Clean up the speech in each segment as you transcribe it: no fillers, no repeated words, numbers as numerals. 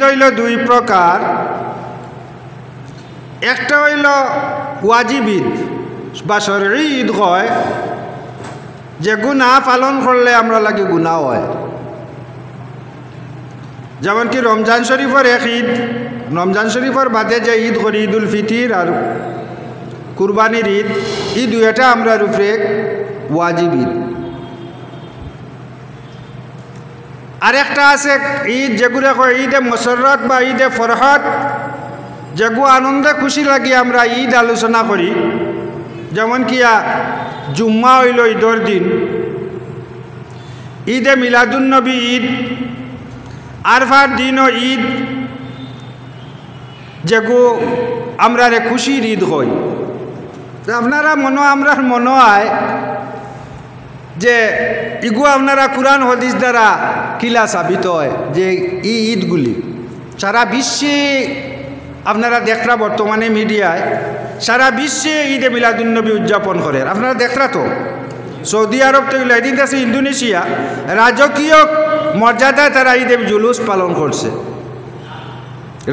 হইল দুই প্রকার। একটা হইল ওয়াজিব ঈদ বা শরঈ ঈদ হয়, যে গুনাহ পালন করলে আমরা লাগে গুনাহ হয়। যেমন কি রমজান শরীফের এক ঈদ, রমজান শরীফের বাদে যে ঈদ করি ঈদুল ফিতির আর কুরবানির ঈদ, এই দুইটা আমরা উপরে ওয়াজিব ঈদ। আরেকটা আছে ঈদ যেগুলো কয় ঈদে মসরত বা ঈদে ফরহত, যেগুলো আনন্দে খুশি লাগি আমরা ঈদ আলোচনা করি। যেমন কিয়া জুম্মা হইল ঈদের দিন, ঈদে মিলাদুন্নবী ঈদ, আরফার দিনও ঈদ, যেগুলো আমরা খুশির ঈদ হই। আপনারা আমরার মনে হয় যে ইগু আপনারা কুরআন হাদিস দ্বারা কিলা সাবিত হয় যে এই ঈদগুলি সারা বিশ্বে আপনারা দেখরা, বর্তমানে মিডিয়ায় সারা বিশ্বে ঈদে মিলাদুন্নবী উদযাপন করে। আপনারা দেখরা তো সৌদি আরব থেকে এদিন আছে ইন্দোনেশিয়া, রাজকীয় মর্যাদায় তারা ঈদে জুলুস পালন করছে,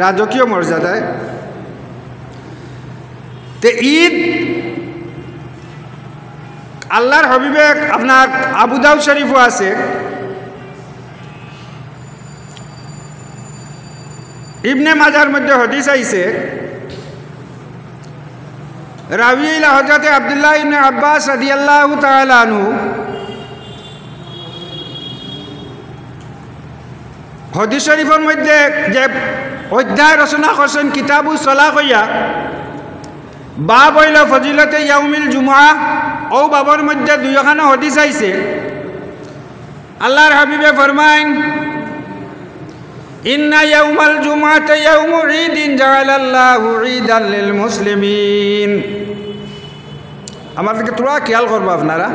রাজকীয় মর্যাদায়। তো ঈদ আল্লাহর হাবিবে আপনার আবু দাউদ শরীফও আছে, ইবনে মাজার মধ্যে হাদিস আইছে, রাবি ইলা হযরত আব্দুল্লাহ ইবনে আব্বাস রাদিয়াল্লাহু তাআলা আনহু হাদিস শরীফের মধ্যে যে অধ্যায় রচনা করছেন কিতাবুস সালাহ হইয়া, বাব হইল ফজিলতে ইয়াউমিল জুমআ, ও বাবার মধ্যে দুইখানা হাদিস আইছে। আল্লাহর হাবিবে ফরমাইন, ইন্না ইয়াউমাল জুমআতি ইয়াউমু ঈদিন জাআলাল্লাহু ঈদান লিল মুসলিমিন। আমার দিকে তোরা খেয়াল করবা আপনারা।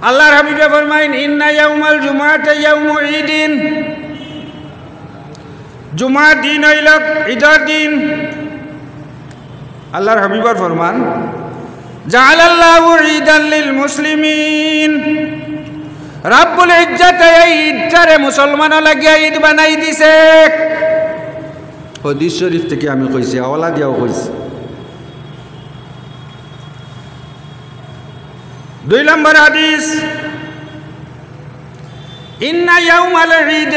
আল্লাহর হাবিবে ফরমাইন, ইন্না ইয়াউমাল জুমআতি ইয়াউমু ঈদিন, জুমার দিন হইল ঈদের দিন। আল্লাহর হাবিবের ফরমান, জাআলাল্লাহু ঈদান লিল মুসলিমিন, রাব্বুল ইজ্জত এই ঈদটারে মুসলমানও লাগিয়া ঈদ বানাই দিছে। হাদিস শরীফ থেকে আমি কইছি, আওলা দিয়াও কইছি। 2 নম্বর হাদিস, ইন্না ইয়াউমাল ঈদ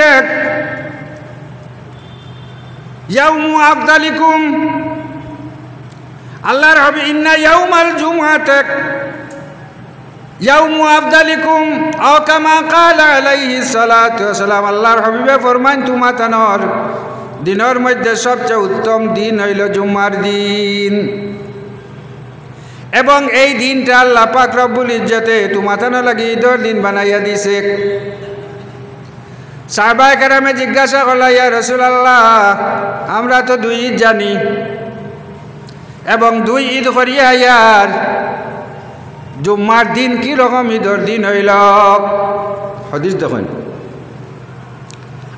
ইয়াউমু আফদালিকুম, আল্লাহর হাবিব ইন্না ইয়াউমাল জুমআতি ইয়াউমু আফদালিকুম আও কামা ক্বালা আলাইহিস সালাতু ওয়াস সালাম। আল্লাহর হাবিবে ফরমান, তোমাতানোর দিনের মধ্যে সবচেয়ে উত্তম দিন হইল জুমার দিন, এবং এই দিনটা আল্লাহ পাক রব্বুল ইজ্জতে তোমাতানো লাগি ঈদের দিন বানাইয়া দিছে। সাহাবায়ে কেরামে জিজ্ঞাসা করলা, ইয়া রাসূলুল্লাহ, আমরা তো 2 ঈদ জানি এবং 2 ঈদ করিয়া ইয়ার জুম্মার দিন কি রকম ঈদের দিন হইল? হাদিস দেখুন,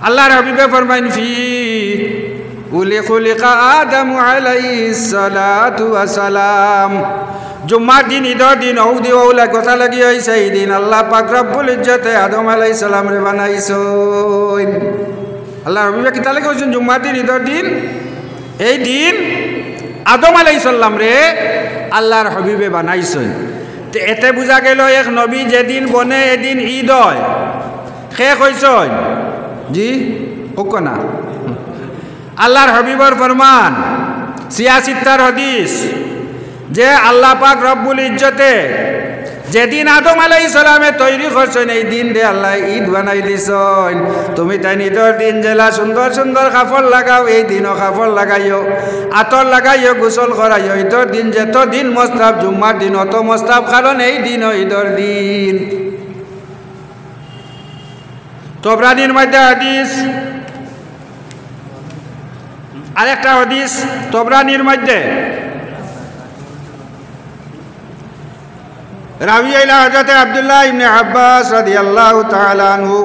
আল্লাহর হাবিবে ফরমাইন, ফি খুলিকা আদমু আলাইহিস সালাতু ওয়াস সালাম, জুম্মার দিন ঈদের দিন ঔদি ওলা কথা লাগি হইছে। এই দিন আল্লাহ পাক রব্বুল ইজ্জতে আদম আলাইহিস সালাম রে বানাইছেন। আল্লাহর হাবিবে কি তালে কইছেন জুম্মার দিন ঈদের দিন? এই দিন আদম আলাইহিস সালাম রে আল্লাহর হাবিবে বানাইছেন। তো এতে বুঝা গেল এক নবী যেদিন বনে এদিন ঈদ হয়। শেষ হইছেন জি হোক না, আল্লাহর হাবিবর ফরমান, 86 হাদিস, যে আল্লাহ পাক রব্বুল ইজ্জতে যেদিন আদম আলাইহিস সালামে তৈরি করছেন এই দিন রে আল্লাহ ঈদ বানাই দিছেন। তুমি তাই ঈদের দিন জেলা সুন্দর সুন্দর কাপড় লাগাও, এই দিনও কাপড় লাগাইও, আতর লাগাইও, গোসল করাইও। ঈদের দিন যত দিন মস্তাব, জুম্মার দিন অত মস্তাব, কারণ এই দিনও ঈদের দিন। তবরানির মধ্যে হাদিস, আরেকটা হাদিস তবরানির মধ্যে, রাবি আইলা হযরত আব্দুল্লাহ ইবনে আব্বাস রাদিয়াল্লাহু তাআলা আনহু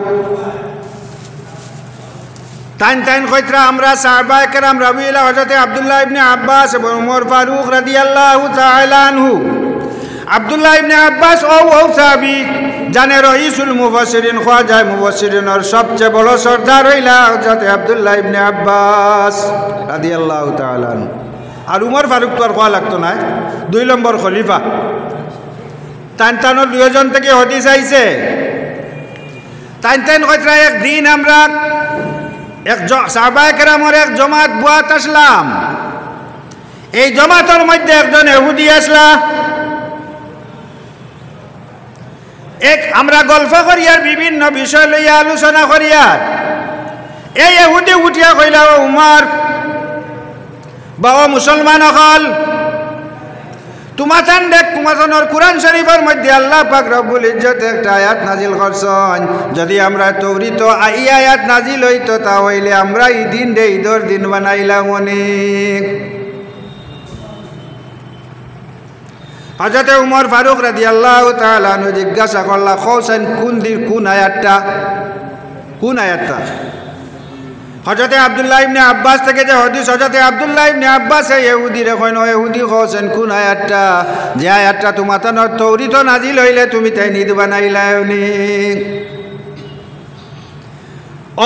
তাইন কইতরা আমরা সাহাবায়ে কেরাম রাবি আইলা হযরত আব্দুল্লাহ ইবনে আব্বাস এবং ওমর ফারুক রাদিয়াল্লাহু তাআলা আনহু, আব্দুল্লাহ ইবনে আব্বাস ও সাহাবী জানে রইসুল মুফাসসিরিন খাজা মুফাসসিরিনের সবচেয়ে বড় সর্দার হইলা হযরত আব্দুল্লাহ ইবনে আব্বাস রাদিয়াল্লাহু তাআলা আনহু। আর উমর ফারুক তো আর কোয়া লাগতো না, 2 নম্বর খলিফা। তানতানোর দুজন থেকে হাদিস আইছে, তানতান কইরা একদিন আমরা সাহাবায়ে কেরামের এক জমাত বুয়াত আসলাম। এই জমাতের মধ্যে একজন ইহুদি আসলা। আমরা গল্প করিয়ার বিভিন্ন বিষয় লইয়া আলোচনা করিয়ার এই ইহুদি উঠিয়া কইলা, উমর বাবা মুসলমান হল, তোমাতান দেখ তোমাতানোর কুরআন শরীফের মধ্যে আল্লাহ পাক রব্বুল ইজ্জত একটা আয়াত নাজিল করছেন। যদি আমরা তৌরিত এই আয়াত নাজিল হইতো তাহলে আমরা এই দিন রে ঈদের দিন বানাইলাম। অনেক হযরত উমর ফারুক রাদিয়াল্লাহু তাআলা আনহু জিজ্ঞাসা করলা, খোসেন কোন আয়াতটা? হযরত আব্দুল্লাহ ইবনে আব্বাস থেকে যে হাদিস, হযরত আব্দুল্লাহ ইবনে আব্বাস ইহুদি রে কইনো, ইহুদি খোসেন কোন আয়াতটা? যে আয়াতটা তোমাতানোর তৌরিত নাজিল হইলে তুমি তাই ঈদ বানাইলানি।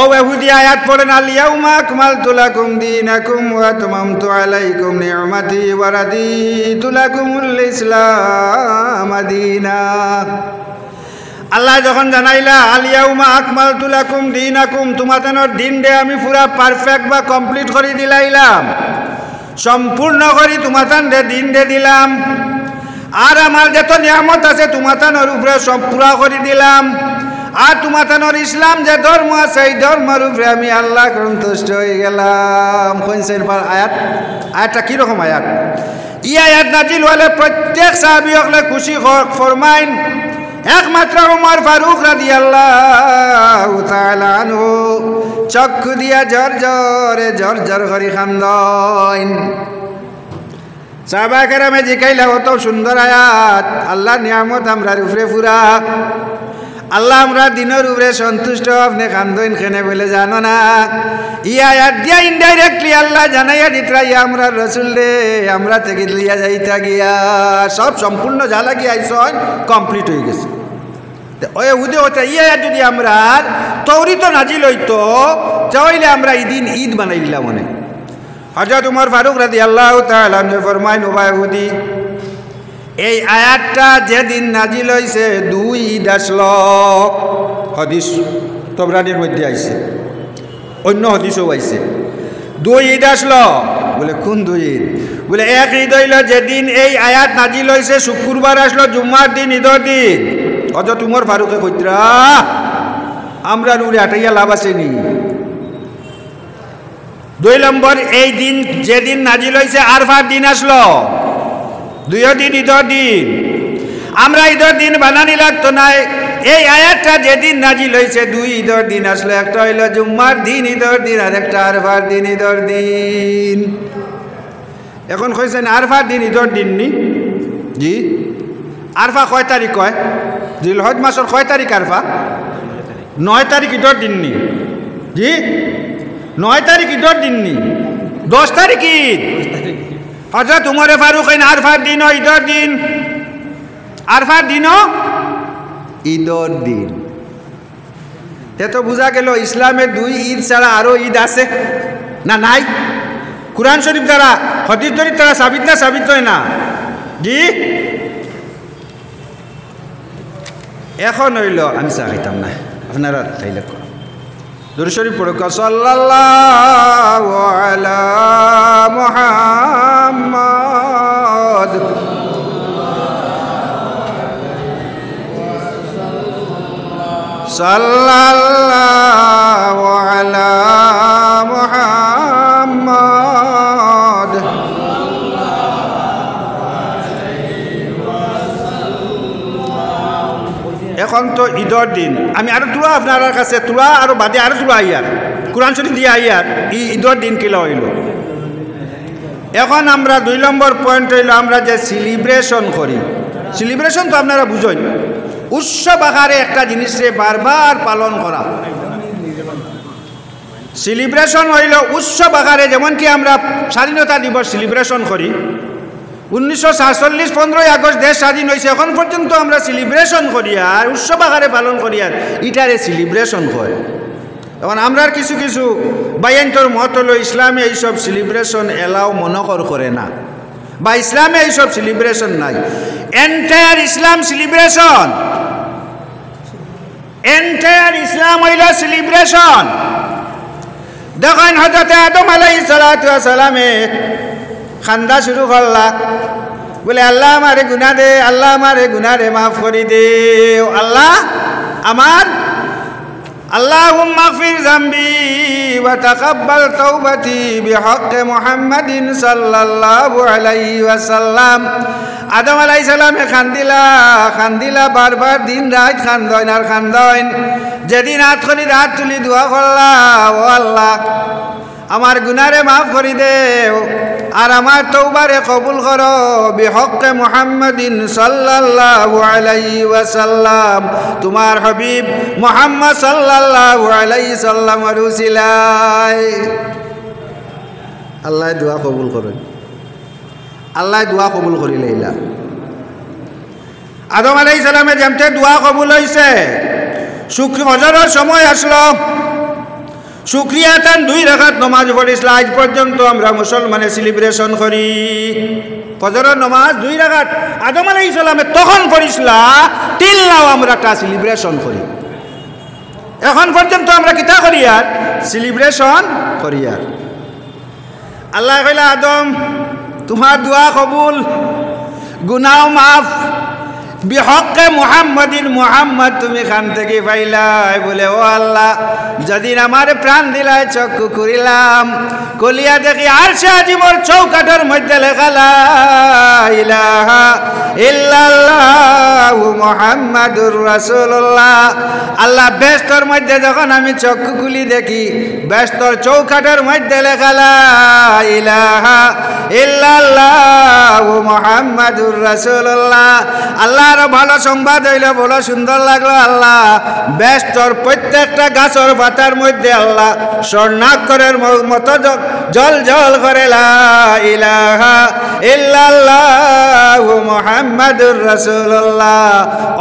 ও ইহুদি আয়াত পড়েন, আল ইয়াউমা আকমালতু লাকুম দীনাকুম ওয়া আতমামতু আলাইকুম নি'মাতি ওয়া রাদিতু লাকুমুল ইসলাম দীনা। আল্লাহ যখন জানাইলা আল ইয়াউমা আকমালতু লাকুম দীনাকুম, তোমাদের দিন দে আমি পুরা পারফেক্ট বা কমপ্লিট করে দিলাইলাম, সম্পূর্ণ করে তোমাদের দিন দে দিলাম। আর আমার যত নিয়ামত আছে তোমাদের উপরে সব পুরা করে দিলাম। আর তোমাদের ইসলাম যে ধর্ম আছে এই ধর্মের উপরে আমি আল্লাহ সন্তুষ্ট হয়ে গেলাম। আয়াতটা কিরকম আয়াত? ই আয়াত নাজিল হলে প্রত্যেক সাহাবী হলে খুশি ফরমাইন, একমাত্র উমর ফারুক রাদিয়াল্লাহু তাআলা আনহু চক্ষু দিয়া ঝরঝর করে খান্দন। সাহাবায়ে কেরামে জিকাইলা, অত সুন্দর আয়াত, আল্লাহর নিয়ামত আমরার উপরে পুরা, আল্লাহ আমরা দিনের উপরে সন্তুষ্ট, আপনি খান্দন খেনে বলে জানো না? ই আয়াত দিয়া ইনডাইরেক্টলি আল্লাহ জানাইয়া দিতরা আমরা রসুল রে আমরা থেকে লিয়া যাইতা গিয়া সব সম্পূর্ণ যা লাগিয়ে আইসন কমপ্লিট হয়ে গেছে। ওই উদে হতে ই আয়াত যদি আমরা তৌরিত নাজিল হইতো তাহলে আমরা এই দিন ঈদ বানাইলাম। মনে হযরত উমর ফারুক রাদিয়াল্লাহু তাআলা আনহু ফরমায়, ও ইহুদি এই আয়াতটা যেদিন নাজিল হয়েছে 2 ঈদ আসলো। হাদিস তবরানির মধ্যে আইছে, অন্য হাদিসও আইছে। 2 ঈদ আসলো। বলে কোন 2 ঈদ? বলে এক ঈদ হইল যেদিন এই আয়াত নাজিল হয়েছে শুক্রবার আসলো, জুম্মার দিন ঈদের দিন। হযরত উমর ফারুকে কইতরা আমরা নুরে আটাইয়া লাভ আসেনি। 2 নম্বর এই দিন যেদিন নাজিল হয়েছে আরফার দিন আসলো, 2 দিন ঈদের দিন। আমরা ঈদের দিন বানানি লাগতো না। এই আয়াতটা যেদিন নাজিল হয়েছে 2 ঈদের দিন আসলো, একটা হইল জুম্মার দিন ঈদের দিন আর একটা আরফার দিন ঈদের দিন। এখন কইছেন আরফার দিন ঈদের দিন নি? জি। আরফা কয় তারিখ কয়? জিলহজ মাসের কয় তারিখ আরফা? 9 তারিখ ঈদের দিন নি? জি 9 তারিখ ঈদের দিন নি? 10 তারিখ ঈদ। হযরত উমর ফারুক আরফার দিন ঈদের দিন, আরফার দিনও ঈদের দিন। এত বোঝা গেল ইসলামের 2 ঈদ ছাড়া আরো ঈদ আছে না? নাই। কুরআন শরীফ দ্বারা হাদিস শরীফ দ্বারা সাবিত হয় না। জি এখন হইল আমি চা খাইতাম না, আপনারা খাইলে দুরূদ শরীফ পড়ুক। সাল্লাল্লাহু আলা মুহাম্মদ সাল্লাল্লাহু আলা মুহাম্মদ। এখন তো ঈদের দিন, আমি আরো তুলা আপনার কাছে তুলা আরো বাদে আরো তুলা আইয়ার কুরআন শরীফ দিয়ে আইয়ার ঈদের দিন কিলা হইল। এখন আমরা 2 নম্বর পয়েন্ট হইল আমরা যে সেলিব্রেশন করি। সেলিব্রেশন তো আপনারা বুঝেন, উৎসব আকারে একটা জিনিসকে বারবার পালন করা। সেলিব্রেশন হইল উৎসব আকারে, যেমন কি আমরা স্বাধীনতা দিবস সেলিব্রেশন করি, 1947 15ই আগস্ট দেশ স্বাধীন হয়েছে, এখন পর্যন্ত আমরা সেলিব্রেশন করি আর উৎসব আকারে পালন করি আর ইটারে সেলিব্রেশন হয়। এখন আমরা কিছু কিছু বাইন্তর মত হলো ইসলামে এইসব সেলিব্রেশন এলাও মনকর করে না, বা ইসলামে এইসব সেলিব্রেশন নাই। এন্টায়ার ইসলাম সেলিব্রেশন, এন্টায়ার ইসলাম হইল সেলিব্রেশন। দেখেন হযরত আদম আলাইহিস সালাতু ওয়াস সালামে খান্দা শুরু করলা, বলে আল্লাহ আমারে গুনাহ দে, আল্লাহ আমারে গুনাহ রে মাফ করে দে, আল্লাহ আমার আল্লাহুম্মা গফির যামবি ওয়া তাকাব্বাল তাওবাতি বিহাক্কি মুহাম্মাদিন সাল্লাল্লাহু আলাইহি ওয়াসাল্লাম। আদম আলাইহিস সালামে খান্দিলা বারবার দিন রাত খান্দইন আর খান্দইন। যেদিন হাত তুলি দোয়া করলা, ও আল্লাহ আমার গুনারে মাফ করে দেও আর আমার তওবারে কবুল করো বিহক্কে মুহাম্মাদিন সাল্লাল্লাহু আলাইহি ওয়াসাল্লাম, তোমার হাবিব মুহাম্মদ সাল্লাল্লাহু আলাইহি সাল্লামের উসিলায়। আল্লাহ দোয়া কবুল করেন, আল্লাহ দোয়া কবুল করি লাইলা। আদম আলাইহিস সালামে যেমতে দোয়া কবুল হইছে, হজরের সময় আসলো, শুক্রিয়া তান 2 রাকাত নামাজ পড়িছিল। আজ পর্যন্ত আমরা মুসলমানে সেলিব্রেশন করি ফজরের নামাজ 2 রাকাত আদম আলাইহিস সালামে তখন পড়িছিল, তিল্লাও আমরা তা সেলিব্রেশন করি। এখন পর্যন্ত আমরা কিতা করি আর সেলিব্রেশন করি। আর আল্লাহ কইলা আদম তোমার দোয়া কবুল, গুনাহ মাফ বিহক্কে মুহাম্মাদিন, মুহাম্মদ তুমি খান থেকে পাইলাই। বলে ও আল্লাহ যেদিন আমার প্রাণ দিলাই চক্ষু করিলাম, কলিয়া দেখি আরশে আজিমর চৌকাঠের মধ্যে লেখা লা ইলাহা ইল্লাল্লাহু মুহাম্মাদুর রাসূলুল্লাহ। আল্লাহ বেহেশতের মধ্যে যখন আমি চক্ষু খুলি দেখি বেহেশতের চৌকাঠের মধ্যে লেখা লা ইলাহা ইল্লাল্লাহু মুহাম্মাদুর রাসূলুল্লাহ। আল্লাহ আরো ভালো সংবাদ হইল, বড় সুন্দর লাগলো। আল্লাহ বেহেশতের প্রত্যেকটা গাছের পাতার মধ্যে আল্লাহ স্বর্ণাক্ষরের মতো জল জল করে লা ইলাহা ইল্লাল্লাহু মুহাম্মাদুর রাসূলুল্লাহ।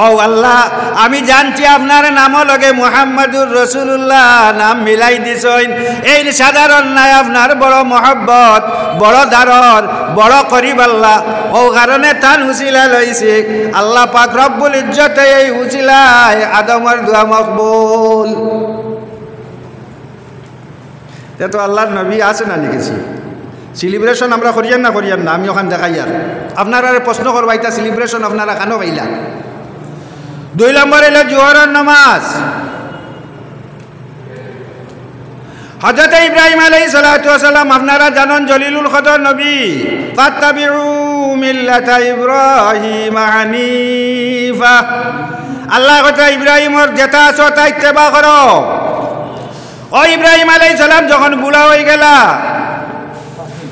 ও আল্লাহ আমি জানছি আপনার নামও লগে মুহাম্মাদুর রাসূলুল্লাহ নাম মিলাই দিছেন, এই সাধারণ নাই, আপনার বড় মহব্বত, বড় দারর, বড় করিব আল্লাহ। ও কারণে তান উসিলা লইছে আল্লাহ পাক রব্বুল ইজ্জতে এই উসিলায় আদমের দোয়া মকবুল। তো আল্লাহর নবী আছে না লিখেছি সেলিব্রেশন আমরা করিয়ান না, আমি ওখান দেখাই। আর আপনারা প্রশ্ন করবা এটা সেলিব্রেশন আপনারা কেন পাইলা? 2 নম্বর এলো জোহরের নামাজ। হযরত ইব্রাহিম আলাইহিস সালাতু ওয়াস সালাম আপনারা জানেন জলিলুল কদর নবী, ফাত্তাবিউ মিল্লাতা ইব্রাহিম হানিফা। আল্লাহ কথা ইব্রাহিমের যেটা আছে তা ইত্তেবা করো। ও ইব্রাহিম আলাইহিস সালাম যখন বুড়া হয়ে গেলা,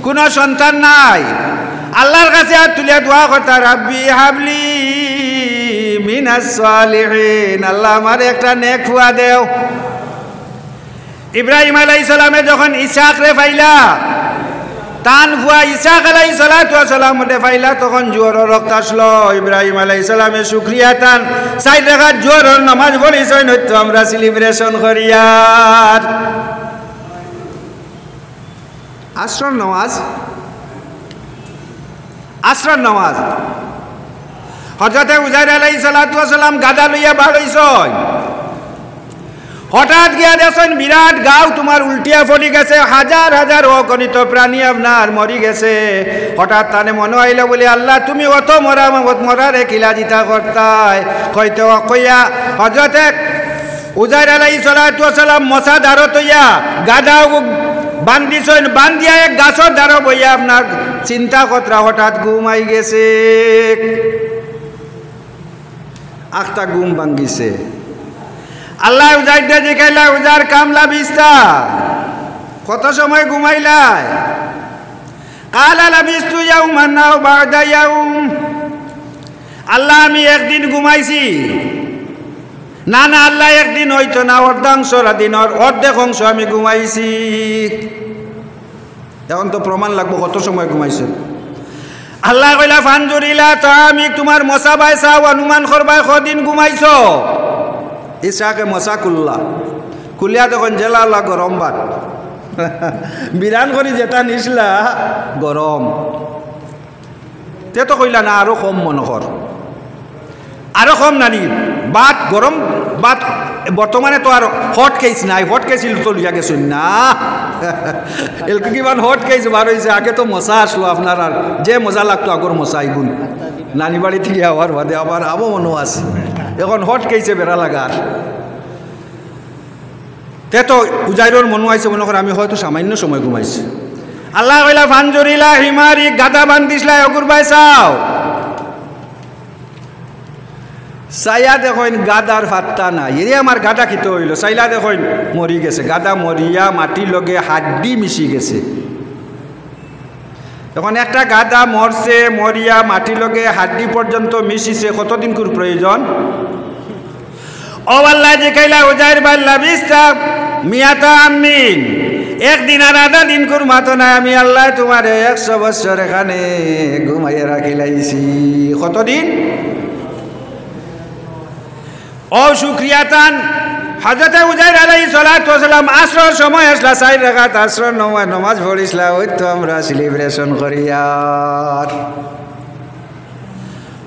কোনো সন্তান নাই, আল্লাহর কাছে হাত তুলে দোয়া করতা রাব্বি হাবলি মিনাস সালিহিন, আল্লাহ আমার একটা নেক ফুয়া দেও। ইব্রাহিম আলাইহিস সালামে যখন ইসহাক রে পাইলা, তান ফুয়া ইসহাক আলাইহিস সালাতু ওয়াস সালাম রে পাইলা, তখন জোহরের রক্ত আসলো। ইব্রাহিম আলাইহিস সালামে শুকরিয়া তান 4 রাকাত জোহরের নামাজ পড়িছেন, হয়তো আমরা সেলিব্রেশন করি। আর আসর নামাজ হযরতে উজাইর আলাইহিস সালাতু ওয়াস সালাম গাদা লইয়া বার হইছেন, হঠাৎ গিয়া দেখছেন বিরাট গাঁও তোমার উল্টিয়া পড়ি গেছে, হাজার হাজার অগণিত প্রাণী আপনার মরি গেছে। হঠাৎ তানে মনে হইল বলে আল্লাহ তুমি অত মরারে কিলা জিতা করতাই হয়তো কইয়া হযরতে উজাইর আলাইহিস সালাতু ওয়াস সালাম মশা দাঁড়ত হইয়া গাদা বান্ধিছেন, বান্ধিয়া এক গাছর দ্বারা বইয়া আপনার চিন্তা কতরা হঠাৎ ঘুম আই গেছে, আখটা ঘুম ভাঙ্গিছে। আল্লাহ উজাইরটা জিকাইলা উজার কামলা বিস্তা কত সময় ঘুমাইলাই? কালা লাবিস্তু ইয়াউমান আও বা'দা ইয়াউম, আল্লাহ আমি একদিন ঘুমাইছি। না না আল্লাহ একদিন হইতো না, অর্ধাংশ দিনের অর্ধেক অংশ আমি ঘুমাইছি। এখন তো প্রমাণ লাগবো কত সময় ঘুমাইছে। আল্লাহ কইলা ফানজুরিলা আমি তোমার মশা বাই চাও অনুমান করবাই কদিন ঘুমাইছ ইসাকে মশা কুল্লা কুলিয়া তখন জেলা আল্লাহ গরম ভাত বিরান করি যেটা নিসলা গরম তে তো কইলা না আরো কম মনে কর আরো কম নানি বাত গরম বাত বর্তমানে তো আর হট কেস নাই হট কেস তো লিয়া গেছেন না এলকে কিমান হট কেস বার হয়েছে আগে তো মশা আসলো আপনার আর যে মজা লাগতো আগর মশা আইগুন নানি বাড়ি থেকে আবার বাদে আবার আবো মনেও আছে এখন হট কেসে বেড়া লাগার তে তো উজাইরর মনে হয়েছে মনে করে আমি হয়তো সামান্য সময় ঘুমাইছি আল্লাহ কইলা ফানজুরিলা হিমারি গাদা বান্ধিসলা অগুরবাই চাও চাইয়া দেখেন গাদার ফাত্তা নাই এরে আমার গাদা খিতে হইল চাইলা দেখেন মরি গেছে গাদা মরিয়া মাটির লগে হাড্ডি মিশি গেছে এখন একটা গাদা মরছে মরিয়া মাটির লগে হাড্ডি পর্যন্ত মিশিছে কতদিন করে প্রয়োজন ও আল্লাহ যে কইলা উজাইর বাল্লা বিস্তা মিয়াতা আমিন একদিন আর আধা দিন করে মাতো নাই আমি আল্লাহ তোমার 100 বছর এখানে ঘুমাইয়া রাখিলাইছি কতদিন ও শুক্রিয়াতান হযরত উজাইর আলাইহিস সালাতু ওয়াস সালাম আসর সময় আসলা 4 রাকাত আসর নামাজ পড়িসলা ওই তো আমরা সেলিব্রেশন করিয়া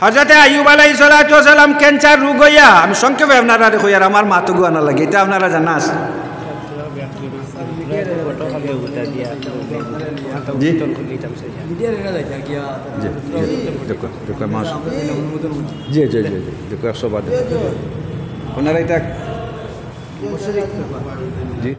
হযরত আইয়ুব আলাইহিস সালাতু ওয়াস সালাম ক্যান্সার রোগ হইয়া আমি সংক্ষেপে আপনারা কইয়ার আমার মাথা গুয়ানা লাগে এটা আপনারা জানাস জি জি জি জি দেখো 100 বাদ ওনারা এটা জি